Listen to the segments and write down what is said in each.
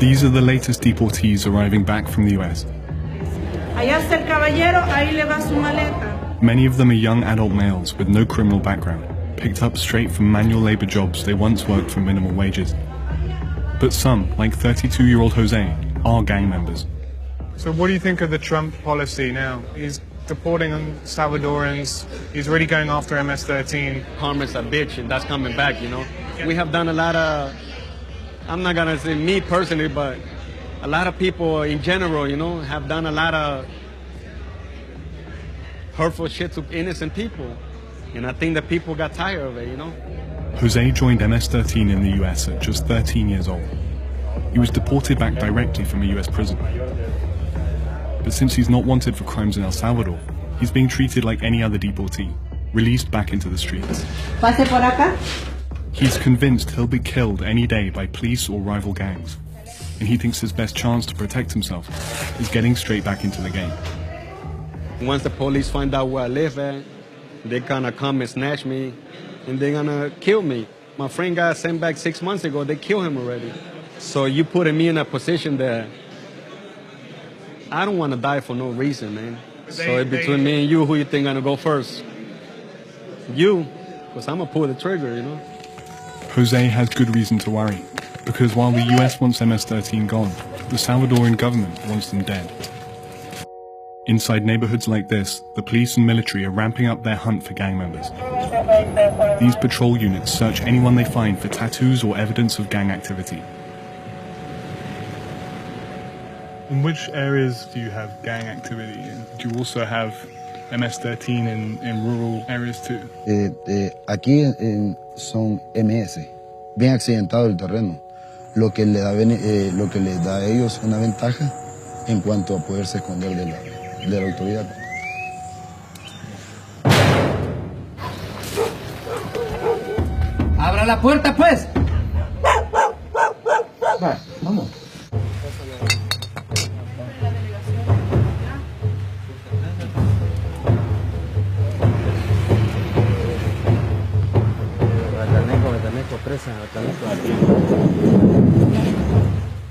These are the latest deportees arriving back from the US. Allá está el caballero, ahí le va su maleta. Many of them are young adult males with no criminal background, picked up straight from manual labor jobs they once worked for minimal wages. But some, like 32-year-old Jose, are gang members. So what do you think of the Trump policy now? He's deporting Salvadorans, he's really going after MS-13. Karma's a bitch, and that's coming back, you know? We have done a lot of, I'm not gonna say me personally, but a lot of people in general, you know, have done a lot of hurtful shit to innocent people. And I think that people got tired of it, you know? Jose joined MS-13 in the US at just 13 years old. He was deported back directly from a US prison. But since he's not wanted for crimes in El Salvador, he's being treated like any other deportee, released back into the streets. Pase por acá. He's convinced he'll be killed any day by police or rival gangs, and he thinks his best chance to protect himself is getting straight back into the game. Once the police find out where I live at, they're gonna come and snatch me, and they're gonna kill me. My friend got sent back 6 months ago, they killed him already. So you putting me in a position that I don't want to die for no reason, man. So it's between me and you, who you think gonna go first? You, because I'm gonna pull the trigger, you know? Jose has good reason to worry, because while the US wants MS-13 gone, the Salvadoran government wants them dead. Inside neighborhoods like this, the police and military are ramping up their hunt for gang members. These patrol units search anyone they find for tattoos or evidence of gang activity. In which areas do you have gang activity? And do you also have MS-13 in rural areas too? Aquí son MS, bien accidentado el terreno, lo que les da a ellos una ventaja en cuanto a poderse esconder de la autoridad. ¡Abra la puerta, pues! Va, vamos.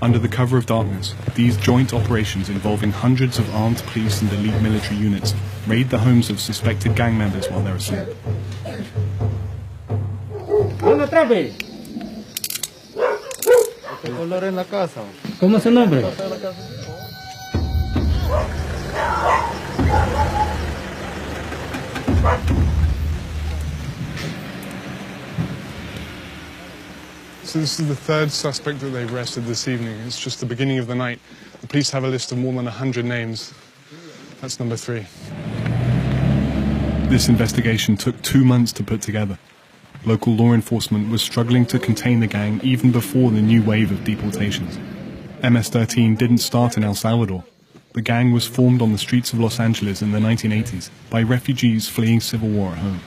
Under the cover of darkness, these joint operations involving hundreds of armed police and elite military units raid the homes of suspected gang members while they're asleep. ¿Cómo es su nombre? So this is the third suspect that they've arrested this evening. It's just the beginning of the night. The police have a list of more than 100 names. That's number 3. This investigation took 2 months to put together. Local law enforcement was struggling to contain the gang even before the new wave of deportations. MS-13 didn't start in El Salvador. The gang was formed on the streets of Los Angeles in the 1980s by refugees fleeing civil war at home.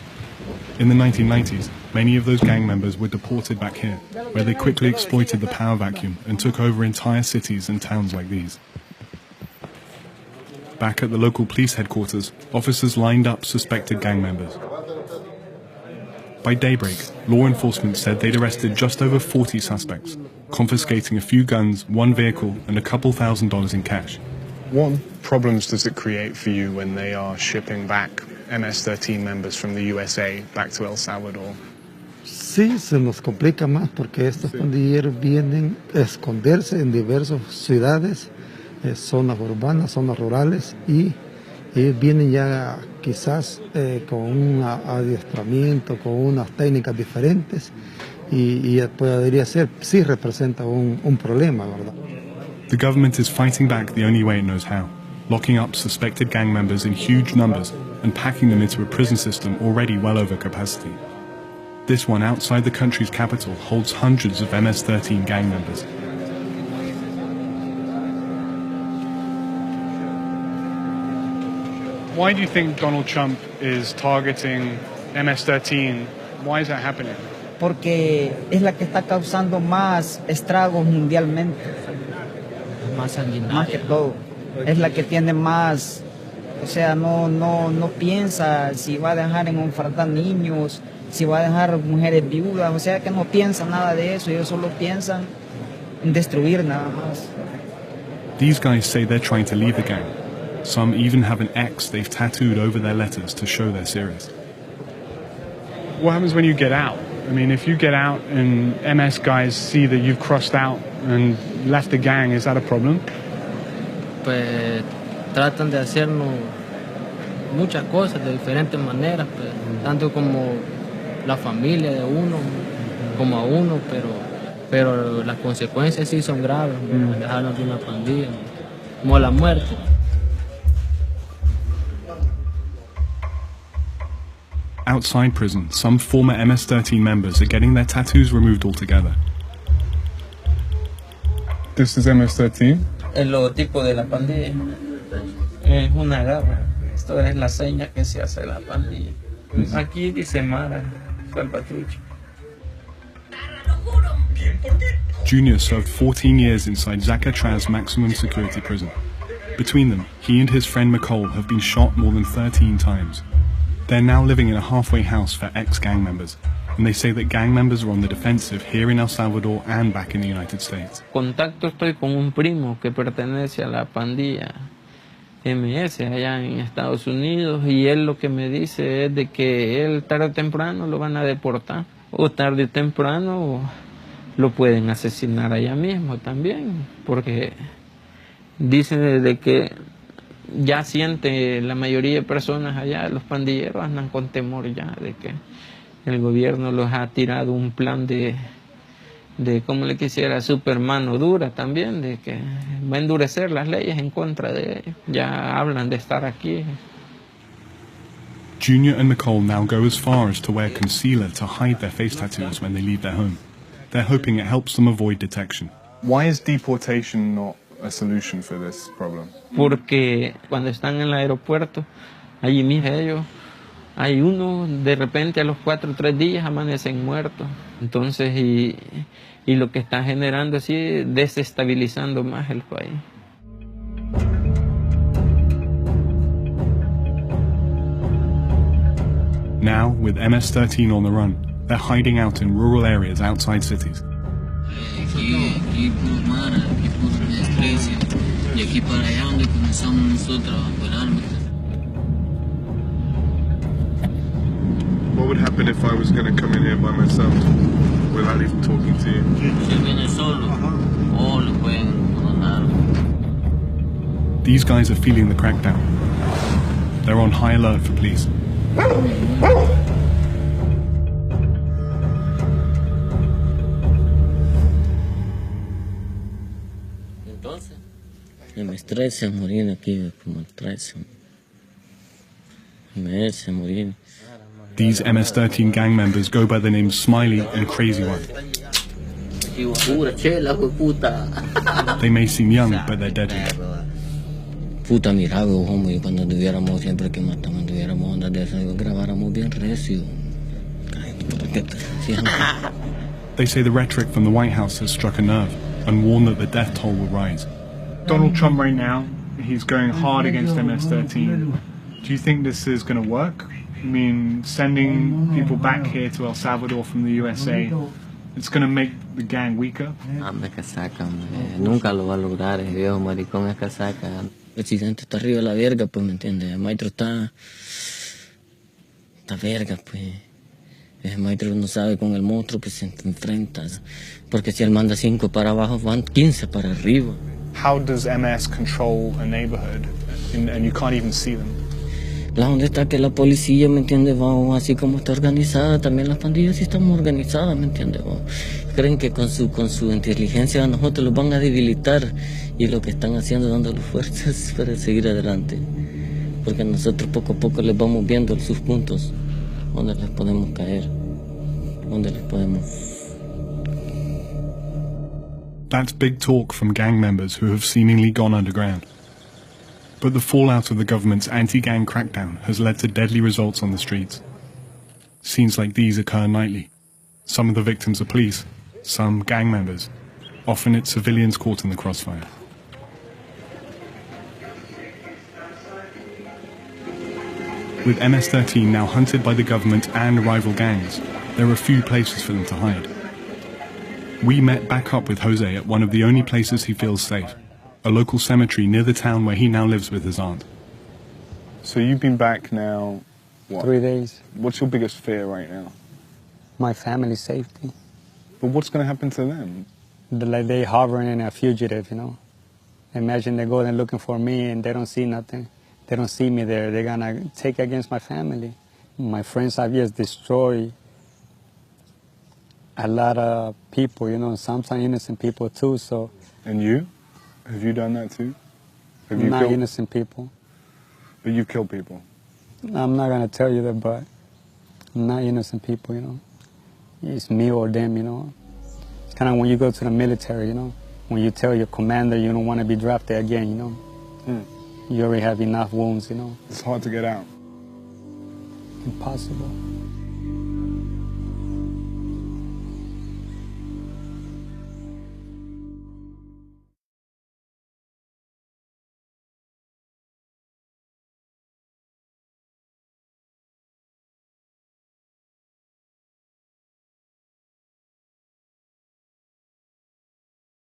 In the 1990s, many of those gang members were deported back here, where they quickly exploited the power vacuum and took over entire cities and towns like these. Back at the local police headquarters, officers lined up suspected gang members. By daybreak, law enforcement said they'd arrested just over 40 suspects, confiscating a few guns, 1 vehicle, and a couple $1,000s in cash. What problems does it create for you when they are shipping back MS-13 members from the USA back to El Salvador? Sí, se nos complica más porque estos pandilleros vienen a esconderse en diversas ciudades, zonas urbanas, zonas rurales, y ellos vienen ya quizás con un adiestramiento, con unas técnicas diferentes, y podría ser, sí representa un problema, ¿verdad? The government is fighting back the only way it knows how, locking up suspected gang members in huge numbers and packing them into a prison system already well over capacity. This one outside the country's capital holds hundreds of MS-13 gang members. Why do you think Donald Trump is targeting MS-13? Why is that happening? Porque es la que está causando más estragos mundialmente. Más sanguinaria. Más que todo. Es la que tiene más, o sea, no piensa si va a dejar en orfandad niños, si va a dejar mujeres viudas, o sea que no piensa nada de eso, ellos solo piensan destruir nada más. These guys say they're trying to leave the gang. Some even have an X they've tattooed over their letters to show they're serious. What happens when you get out? I mean, if you get out and MS guys see that you've crossed out and left the gang, is that a problem? Pues tratan de hacernos muchas cosas de diferentes maneras, pues, tanto como la familia de uno, como a uno, pero las consecuencias sí son graves, dejarnos de una pandilla, como la muerte. Outside prison, some former MS-13 members are getting their tattoos removed altogether. This is MS-13. El logotipo de la pandilla es una garra. Esto es la seña que se hace de la pandilla. Aquí dice Mara, Salvatrucho. Junior served 14 years inside Zacatraz maximum security prison. Between them, he and his friend Nicole have been shot more than 13 times. They're now living in a halfway house for ex-gang members, and they say that gang members are on the defensive here in El Salvador and back in the United States. Contacto estoy con un primo que pertenece a la pandilla MS allá en Estados Unidos, y él lo que me dice es de que él tarde o temprano lo van a deportar, o tarde o temprano lo pueden asesinar allá mismo también, porque dicen de que ya siente la mayoría de personas allá, los pandilleros andan con temor ya de que el gobierno los ha tirado un plan de como le quisiera, super mano dura también, de que va a endurecer las leyes en contra de ellos. Ya hablan de estar aquí. Junior and Nicole now go as far as to wear concealer to hide their face tattoos when they leave their home. They're hoping it helps them avoid detection. Why is deportation not a solution for this problem? Porque cuando están en el aeropuerto, allí mismo ellos, hay uno de repente a los 4 o 3 días amanecen muertos. Entonces, y lo que está generando así, desestabilizando más el país. Now, with MS-13 on the run, they're hiding out in rural areas outside cities. Aquí puro mar, aquí puro MS-13, y aquí para allá donde comenzamos nosotros a operarme. What would happen if I was going to come in here by myself without even talking to you? Si viene solo, o lo pueden coronar. These guys are feeling the crackdown. They're on high alert for police. Entonces, MS-13 morir aquí como el 13. MS morir. These MS-13 gang members go by the names Smiley and Crazy One. They may seem young, but they're deadly. Puta, mira, homo, y cuando tuviéramos siempre que matamos, tuviéramos ondas de esas, grabáramos bien recio. They say the rhetoric from the White House has struck a nerve and warn that the death toll will rise. Donald Trump right now, he's going hard against MS-13. Do you think this is going to work? I mean, sending people back here to El Salvador from the USA, it's going to make the gang weaker? Me casaca, nunca lo va a lograr, el viejo maricón es casaca. El presidente está arriba de la verga, pues, ¿me entiendes? El maestro está verga, pues. El maestro no sabe con el monstruo que se enfrenta, porque si él manda 5 para abajo, van 15 para arriba. How does MS control a neighborhood and you can't even see them? La onda está que la policía, ¿me entiendes? Así como está organizada, también las pandillas sí estamos organizadas, ¿me entiendes? Creen que con su inteligencia a nosotros los van a debilitar, y lo que están haciendo es dándoles fuerzas para seguir adelante. Porque nosotros poco a poco les vamos viendo sus puntos, donde les podemos caer, donde les podemos... That's big talk from gang members who have seemingly gone underground. But the fallout of the government's anti-gang crackdown has led to deadly results on the streets. Scenes like these occur nightly. Some of the victims are police, some gang members. Often it's civilians caught in the crossfire. With MS-13 now hunted by the government and rival gangs, there are few places for them to hide. We met back up with Jose at one of the only places he feels safe, a local cemetery near the town where he now lives with his aunt. So you've been back now, what? 3 days. What's your biggest fear right now? My family's safety. But what's going to happen to them? Like they hovering in a fugitive, you know. Imagine they go there looking for me and they don't see nothing. They don't see me there. They're going to take against my family. My friends have just destroyed a lot of people, you know, sometimes innocent people too, so. And you? Have you done that too? Have you not killed innocent people. But you've killed people? I'm not going to tell you that, but not innocent people, you know. It's me or them, you know. It's kind of when you go to the military, you know, when you tell your commander you don't want to be drafted again, you know. You already have enough wounds, you know. It's hard to get out. Impossible.